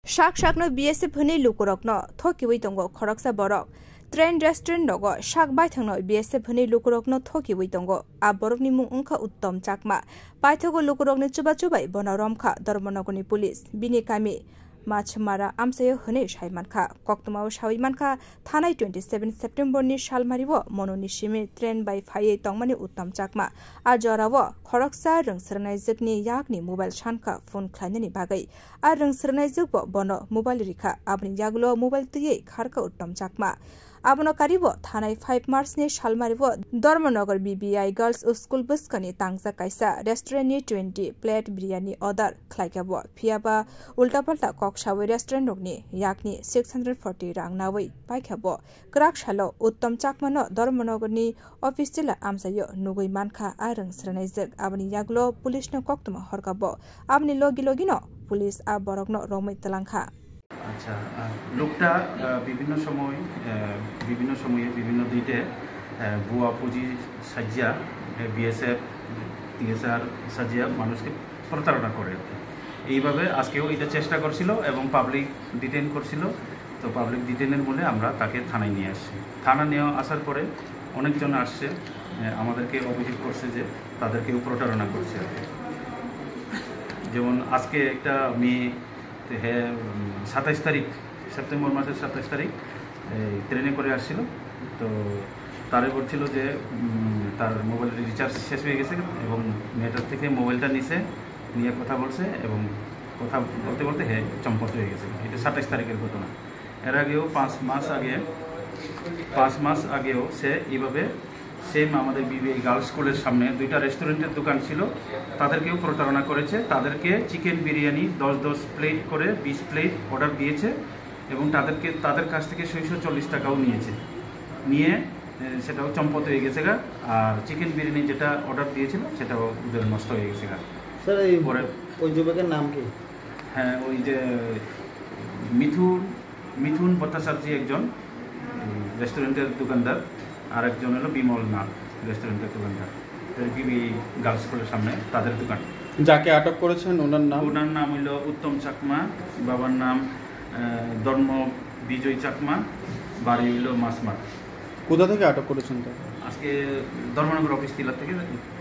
Shak-shakno BSF huni lukurokno thokiwi tongo khoroksa borok. Train restaurant nogo shak baithangno BSF huni lukurokno thokiwi tongo. A borokni mung ungkha Uttom Chakma. Baithago lukurokni chuba-chubai bono romkha Dharmanagorni police. Bini kami Machmara amsayo hune shaimankha. Koktumao shawimankha thanai 27 September ni shalmariwo mononi shimi train by phaye tongmani Uttom Chakma. A jorawo khoroksa rungsranai jikni yakni mobile shankha phone khlainani bagai. A rungsranai jikbo bono mobile rikha abni yagulo mobile tuye kharka Uttom Chakma. Abono karibo thanai 5 March ni shalmaribo Dharmanagar BBI Girls School buskani tangsa kaisa restaurant ni 20 plate biryani order khlaikabo phiaba ulta palta kokshawe restaurant rokni yakni 640 rang nawai paikhabo krak shalo Uttom Chakma no Dharmanagar ni official amsayo nugui mankha arang sranai jek abni yaglo police no koktuma horkabo abni logi no police a borokno romai talangkha আচ্ছা লোকটা বিভিন্ন সময়ে বিভিন্ন দিতে বুয়া পুঁজি সাজিয়া BSF TSR সাজিয়া মানুষকে প্রতারণা করে এইভাবে আজকেও এটা চেষ্টা করছিল এবং পাবলিক ডিটেইন করছিল তো পাবলিক ডিটেইনের বলে আমরা তাকে থানায় নিয়ে আসছি থানা নিয়ে আসার পরে অনেকজন আসছে আমাদেরকে অভিযোগ করছে যে তাদেরকেও প্রতারণা করছে যেমন আজকে একটা মেয়ে 27 তারিখ সেপ্টেম্বর মাসের 27 তারিখ ট্রেনে করে আসছিল তো তারে বলছিল যে তার মোবাইলের রিচার্জ শেষ হয়ে গেছে এবং নেটওয়ার্ক থেকে মোবাইলটা নিয়ে কথা বলছে এবং কথা বলতে বলতে চম্পট হয়ে গেছে এটা 27 তারিখের ঘটনা এর আগেও 5 মাস আগেও সে এইভাবে সেম আমাদের বিবিআই গার্লস স্কুলের সামনে দুইটা রেস্টুরেন্টের দোকান ছিল তাদেরকেও প্রতারণা করেছে তাদেরকে চিকেন বিরিয়ানি 10 প্লেট করে 20 প্লেট অর্ডার দিয়েছে এবং তাদের কাছ থেকে 640 টাকাও নিয়ে সেটাও চম্পট হয়ে গেছে আর চিকেন বিরিয়ানি যেটা অর্ডার দিয়েছিল সেটাও ওদের নষ্ট হয়ে গেছে স্যার পরে ওই যুবকের নাম কি হ্যাঁ ওই যে মিথুন ভট্টাচার্য একজন রেস্টুরেন্টের দোকানদার আর একজন হলো বিমল নাথ রেস্টুরেন্টের দোকানদার বিবিআই গার্লস স্কুলের সামনে তাদের দোকান যাকে আটক করেছেন ওনার নাম হলো উত্তম চাকমা বাবার নাম ধর্ম বিজয় চাকমা বাড়ি হলো মাসমার কোথা থেকে আটক করেছেন আজকে ধর্মনগর অফিস টিলা থেকে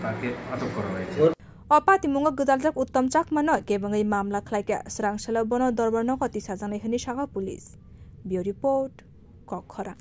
তাকে আটক করা হয়েছে Opati munga gudalrak Uttom Chakma no kebangai mamla khlaika srang shala bono Dharmanagor ti sajanai hini saga police. Bureau report Kokhara.